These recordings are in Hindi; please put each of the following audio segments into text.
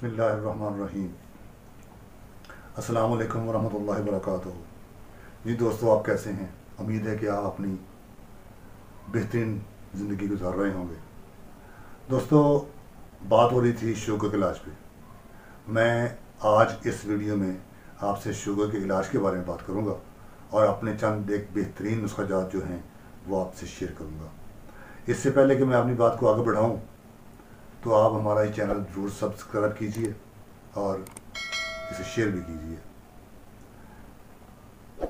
बिस्मिल्लाहिर्रहमानिर्रहीम। अस्सलाम वालेकुम वरहमतुल्लाहि वबरकातुहू। जी दोस्तों, आप कैसे हैं? उम्मीद है कि आप अपनी बेहतरीन ज़िंदगी गुजार रहे होंगे। दोस्तों, बात हो रही थी शुगर के इलाज पे। मैं आज इस वीडियो में आपसे शुगर के इलाज के बारे में बात करूंगा और अपने चंद एक बेहतरीन नुस्ख़ाजात जो हैं वो आपसे शेयर करूंगा। इससे पहले कि मैं अपनी बात को आगे बढ़ाऊं, तो आप हमारा ये चैनल ज़रूर सब्सक्राइब कीजिए और इसे शेयर भी कीजिए।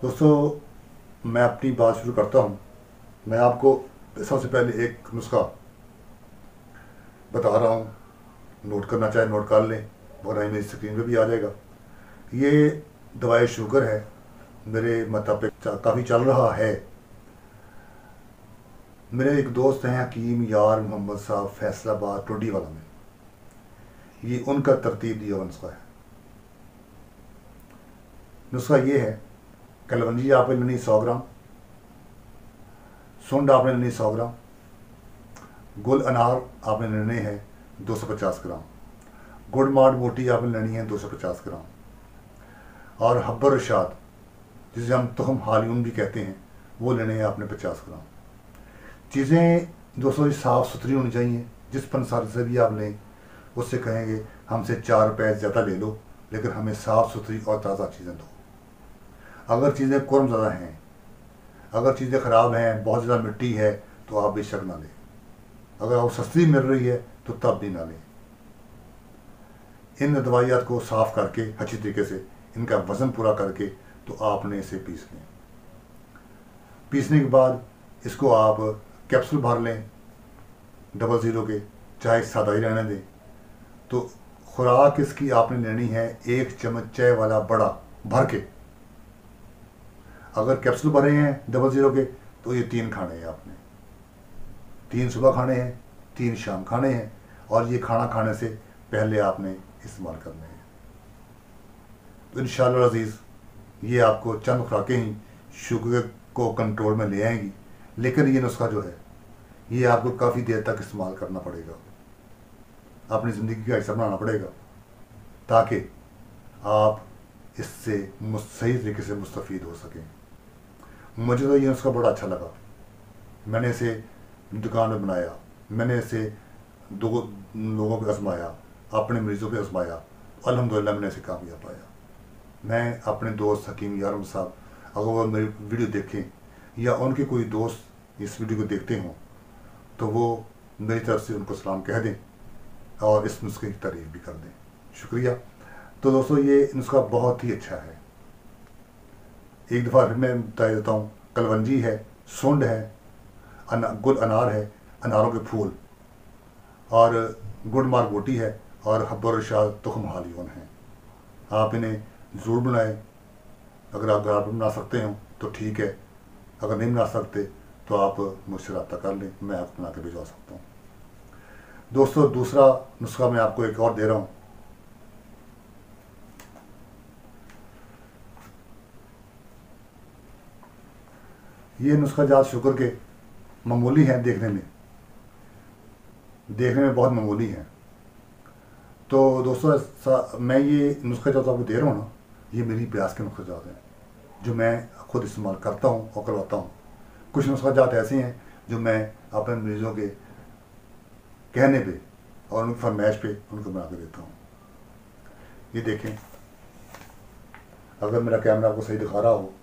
दोस्तों, मैं अपनी बात शुरू करता हूँ। मैं आपको सबसे पहले एक नुस्खा बता रहा हूँ, नोट करना चाहे नोट कर लें, वरना मेरी स्क्रीन पे भी आ जाएगा। ये दवाई शुगर है, मेरे मतलब पे काफ़ी चल रहा है। मेरे एक दोस्त हैं हकीम यार मोहम्मद साहब, फैसलाबाद टोडी वाला में। ये उनका तरतीब दिया हुआ नुस्खा है। नुस्खा ये है, कलवंजी आपने लेनी 100 ग्राम, सुंड आपने लेनी 100 ग्राम, गुल अनार आपने लेने हैं 250 ग्राम, गुड़ माड़ मोटी आपने लेनी है 250 ग्राम, और हब्बर रशाद जिसे हम तुखम हालियून भी कहते हैं वो लेने हैं आपने 50 ग्राम। चीज़ें दोस्तों साफ़ सुथरी होनी चाहिए। जिस पंसार से भी आप लें उससे कहेंगे हमसे 4 रुपए ज़्यादा ले लो, लेकिन हमें साफ़ सुथरी और ताज़ा चीज़ें दो। अगर चीज़ें कुर्म ज़्यादा हैं, अगर चीज़ें ख़राब हैं, बहुत ज़्यादा मिट्टी है, तो आप बेशक ना लें। अगर वो सस्ती मिल रही है तो तब भी ना लें। इन दवाइयात को साफ़ करके अच्छी तरीके से इनका वज़न पूरा करके तो आपने इसे पीस लें। पीसने के बाद इसको आप कैप्सूल भर लें 00 के, चाहे सादा ही रहने दें। तो खुराक इसकी आपने लेनी है 1 चम्मच चाय वाला बड़ा भर के। अगर कैप्सूल भरे हैं 00 के तो ये 3 खाने हैं आपने। 3 सुबह खाने हैं, 3 शाम खाने हैं, और ये खाना खाने से पहले आपने इस्तेमाल करने हैं। तो इंशाअल्लाह अज़ीज़ ये आपको चंद खुराकें ही शुगर को कंट्रोल में ले आएंगी। लेकिन ये नुस्खा जो है ये आपको काफ़ी देर तक इस्तेमाल करना पड़ेगा, अपनी ज़िंदगी का हिस्सा बनाना पड़ेगा, ताकि आप इससे सही तरीके से मुस्तफ़ीद हो सकें। मुझे तो ये नुस्खा बड़ा अच्छा लगा। मैंने इसे दुकान में बनाया, मैंने इसे 2 लोगों पे आजमाया, अपने मरीज़ों पे आजमाया, अल्हम्दुलिल्लाह मैंने इसे कामयाब पाया। मैं अपने दोस्त हकीम यार साहब, अगर वो मेरी वीडियो देखें या उनके कोई दोस्त इस वीडियो को देखते हों, तो वो मेरी तरफ से उनको सलाम कह दें और इस नुस्खे की तारीफ़ भी कर दें। शुक्रिया। तो दोस्तों, ये नुस्खा बहुत ही अच्छा है। एक दफ़ा फिर मैं बता देता हूँ। कलवंजी है, सुंड है, गुल अनार है, अनारों के फूल, और गुड़ मार बोटी है, और हब्बर रशाद तुखम हालियून है। आप इन्हें ज़रूर बनाएं। अगर आप घर पर बना सकते हो तो ठीक है, अगर नहीं बना सकते तो आप मुझसे रब्ता कर लें, मैं आपको बना के भिजवा सकता हूँ। दोस्तों, दूसरा नुस्खा मैं आपको एक और दे रहा हूँ। ये नुस्खा जात शुगर के मामूली हैं, देखने में बहुत मामूली हैं। तो दोस्तों, मैं ये नुस्खा जात आपको दे रहा हूँ ना, ये मेरी प्रयास के नुस्खा जात हैं जो मैं खुद इस्तेमाल करता हूँ और करवाता हूँ। कुछ नुस्खा जात ऐसे हैं जो मैं अपने मरीज़ों के कहने पे और उनकी फरमाइश पे उनको बना के देता हूँ। ये देखें, अगर मेरा कैमरा आपको सही दिखा रहा हो,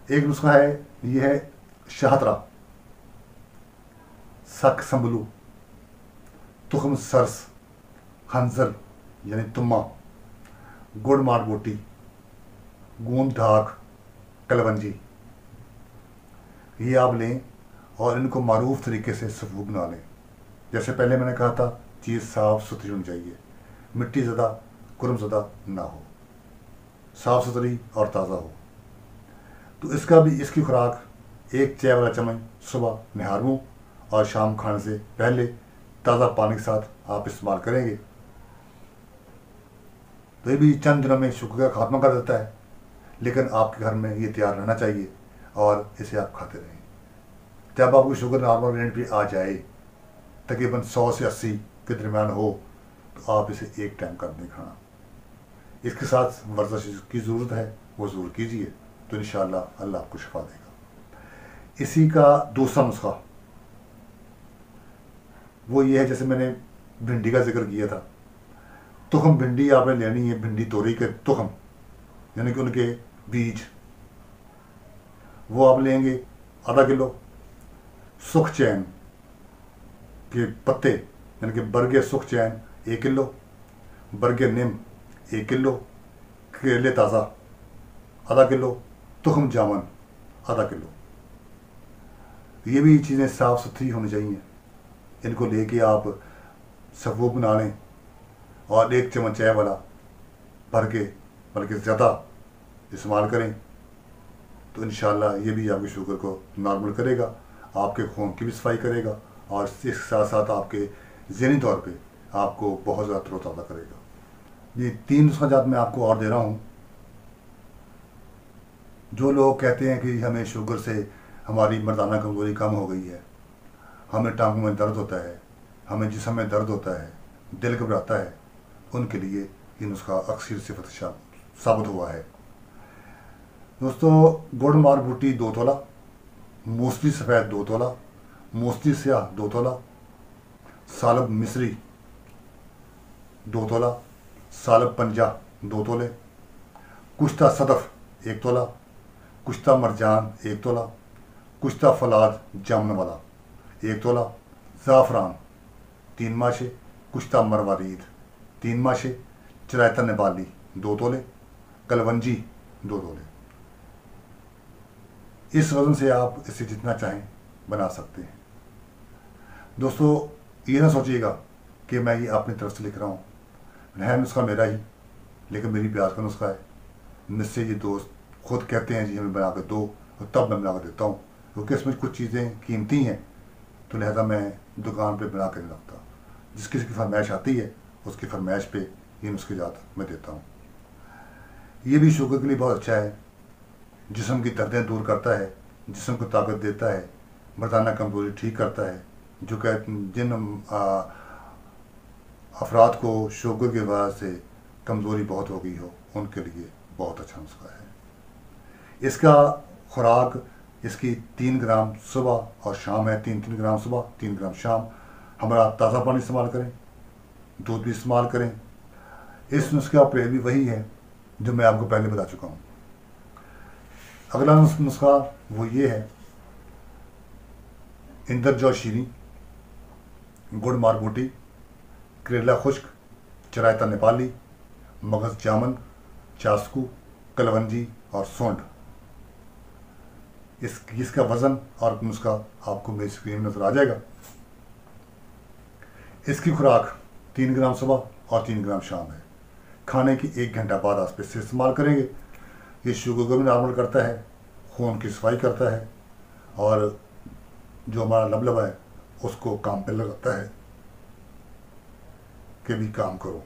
एक नुस्खा है, ये है शाहतरा, सक संबलू, तुखम सरस, खंजर यानी तुम्मा, गुड़ मार बोटी, गूंद ढाक, कलवंजी। ये आप लें और इनको मारूफ तरीके से सफूब बना लें। जैसे पहले मैंने कहा था, चीज़ साफ़ सुथरी होनी चाहिए, मिट्टी ज़्यादा कुरम ज़्यादा ना हो, साफ़ सुथरी और ताज़ा हो। तो इसकी खुराक 1 चाय वाला चम्मच सुबह निहार मुँह और शाम खाने से पहले ताज़ा पानी के साथ आप इस्तेमाल करेंगे तो ये भी चंद दिनों में शुगर का खात्मा कर देता है। लेकिन आपके घर में ये तैयार रहना चाहिए और इसे आप खाते रहें। जब आपको शुगर नॉर्मल रेंज पे आ जाए, तकरीबन 100 से 80 के दरमियान हो, तो आप इसे एक टाइम कर दें खाना। इसके साथ वर्जिश की ज़रूरत है, वो ज़रूर कीजिए, तो इंशाअल्लाह अल्लाह आपको शिफा देगा। इसी का दूसरा नुस्खा वो ये है, जैसे मैंने भिंडी का जिक्र किया था, तुखम भिंडी आपने लेनी है, भिंडी तोरी के तुखम यानी कि उनके बीज, वो आप लेंगे आधा किलो। सुख चैन के पत्ते यानी कि बरगे सुख चैन 1 किलो, बरगे नीम 1 किलो, करेले ताज़ा आधा किलो, तुखम जामुन आधा किलो। ये भी चीज़ें साफ़ सुथरी होनी चाहिए। इनको लेके आप सब्बू बना लें और 1 चम्मच चाय वाला भर के, बल्कि ज़्यादा इस्तेमाल करें, तो इंशाअल्लाह ये भी आपके शुगर को नॉर्मल करेगा, आपके खून की भी सफाई करेगा और इसके साथ साथ आपके ज़हनी तौर पे आपको बहुत ज़्यादा तरोताज़ा करेगा। ये 3 नुस्खा मैं आपको और दे रहा हूँ। जो लोग कहते हैं कि हमें शुगर से हमारी मर्दाना कमज़ोरी कम हो गई है, हमें टांगों में दर्द होता है, हमें जिस्म में दर्द होता है, दिल घबराता है, उनके लिए ये नुस्खा अक्सर सिफत साबित हुआ है। दोस्तों, गुड़ मार बूटी 2 तोला, मूसली सफ़ेद 2 तोला, मूसली स्याह 2 तोला, सालब मिस्री 2 तोला, सालब पंजा 2 तोले, कुश्ता सदफ 1 तोला, कुश्ता मरजान 1 तोला, कुश्ता फलाद जामन वाला 1 तोला, ज़ाफ़रान 3 माशे, कुश्ता मरवारीद 3 माशे, चरायता नेपाली 2 तोले, कलवंजी 2 तोले। इस वज़न से आप इसे जितना चाहें बना सकते हैं। दोस्तों, ये ना सोचिएगा कि मैं ये अपनी तरफ से लिख रहा हूँ, है नुस्खा मेरा ही, लेकिन मेरी प्याज का नुस्खा है। मुझसे ये दोस्त खुद कहते हैं जी हमें बना कर दो, और तब मैं बना कर देता हूँ, क्योंकि इसमें कुछ चीज़ें कीमती हैं, तो लिहाजा मैं दुकान पे बना कर नहीं रखता। जिस किसी की फरमाइश आती है उसकी फरमाइश पे ये नुस्खे जात मैं देता हूँ। ये भी शुगर के लिए बहुत अच्छा है, जिस्म की दर्दें दूर करता है, जिस्म को ताकत देता है, मर्दाना कमज़ोरी ठीक करता है। जो जिन अफराद को शुगर की वजह से कमज़ोरी बहुत हो गई हो, उनके लिए बहुत अच्छा नुस्खा है। इसका खुराक इसकी 3 ग्राम सुबह और शाम है, 3 ग्राम सुबह 3 ग्राम शाम। हमारा ताज़ा पानी इस्तेमाल करें, दूध भी इस्तेमाल करें। इस नुस्खे का प्रयोग भी वही है जो मैं आपको पहले बता चुका हूँ। अगला नुस्खा वो ये है, इंदर जौ शीरी, गुड़ मारबूटी, करेला खुश्क, चरायता नेपाली, मगज़ जामन, चास्कू, कलवंजी और सौंठ। इसका वज़न और नुस्खा आपको मेरी स्क्रीन में नज़र आ जाएगा। इसकी खुराक 3 ग्राम सुबह और 3 ग्राम शाम है। खाने की 1 घंटा बाद आप इसे इस्तेमाल करेंगे। ये शुगर को भी नॉर्मल करता है, खून की सफाई करता है और जो हमारा लबलबा है उसको काम पे लगाता है कि भी काम करो।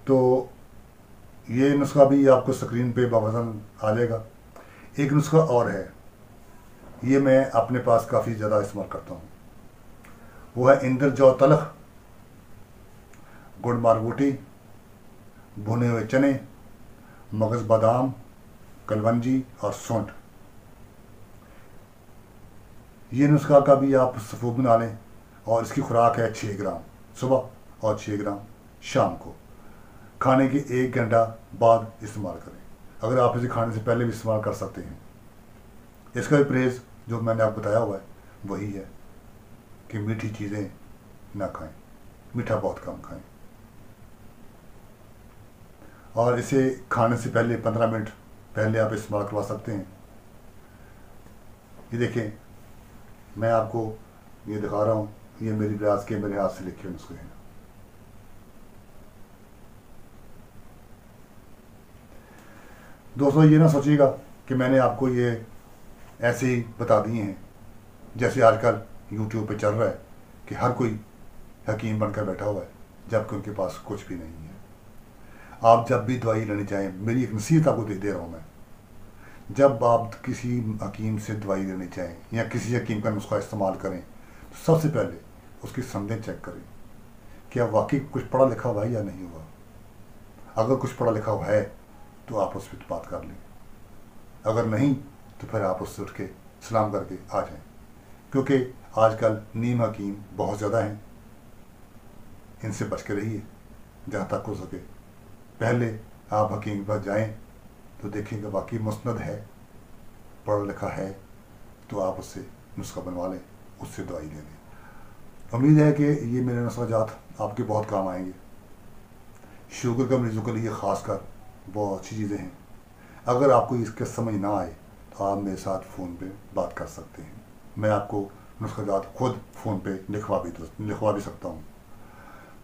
तो ये नुस्खा भी आपको स्क्रीन पे बावज़न आ जाएगा। एक नुस्खा और है, ये मैं अपने पास काफ़ी ज़्यादा इस्तेमाल करता हूँ, वो है इंदर जौ तलख, गुड़ मारबूटी, भुने हुए चने, मगज़ बादाम, कलवंजी और सौंठ। ये नुस्खा का भी आप सफ़ूब बना लें और इसकी खुराक है 6 ग्राम सुबह और 6 ग्राम शाम को। खाने के 1 घंटा बाद इस्तेमाल करें। अगर आप इसे खाने से पहले भी इस्तेमाल कर सकते हैं। इसका भी परहेज़ जो मैंने आपको बताया हुआ है वही है कि मीठी चीज़ें ना खाएं, मीठा बहुत कम खाएं और इसे खाने से पहले 15 मिनट पहले आप इस्तेमाल करवा सकते हैं। ये देखें, मैं आपको ये दिखा रहा हूँ, ये मेरी ब्याज के मेरे हाथ से लिखे नुस्खे हैं। दोस्तों, ये ना सोचिएगा कि मैंने आपको ये ऐसे ही बता दिए हैं, जैसे आजकल यूट्यूब पे चल रहा है कि हर कोई हकीम बनकर बैठा हुआ है, जबकि उनके पास कुछ भी नहीं है। आप जब भी दवाई लेनी चाहें, मेरी एक नसीहत आपको दे रहा हूँ मैं, जब आप किसी हकीम से दवाई लेने जाएं या किसी हकीम का नुस्खा इस्तेमाल करें तो सबसे पहले उसकी संदेह चेक करें कि आप वाकई कुछ पढ़ा लिखा हुआ है या नहीं हुआ। अगर कुछ पढ़ा लिखा हुआ है तो आप उससे बात कर लें, अगर नहीं तो फिर आप उससे उठ के सलाम करके आ जाएं, क्योंकि आजकल नीम हकीम बहुत ज़्यादा हैं, इनसे बच के रहिए जहाँ तक हो सके। पहले आप हकीम के पास जाएँ तो देखेंगे वाकई मुस्नद है, पढ़ा लिखा है, तो आप उससे नुस्खा बनवा लें, उससे दवाई ले लें। उम्मीद है कि ये मेरे नुस्खाजात आपके बहुत काम आएंगे। शुगर के मरीजों के लिए ख़ासकर बहुत अच्छी चीज़ें हैं। अगर आपको इसके समझ ना आए तो आप मेरे साथ फ़ोन पे बात कर सकते हैं, मैं आपको नुस्खाजात खुद फ़ोन पे लिखवा भी सकता हूँ।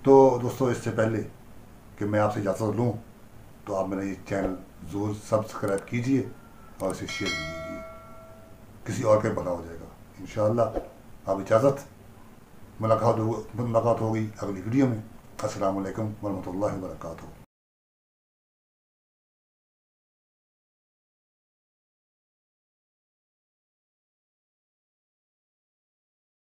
तो दोस्तों, इससे पहले कि मैं आपसे इजाज़त लूँ तो आप मेरा ये चैनल ज़रूर सब्सक्राइब कीजिए और इसे शेयर भी कीजिए, किसी और का भला हो जाएगा इंशाअल्लाह। आप इजाज़त, मुलाकात होगी अगली वीडियो में। अस्सलामु अलैकुम वरहमतुल्लाहि वबरकातुहू।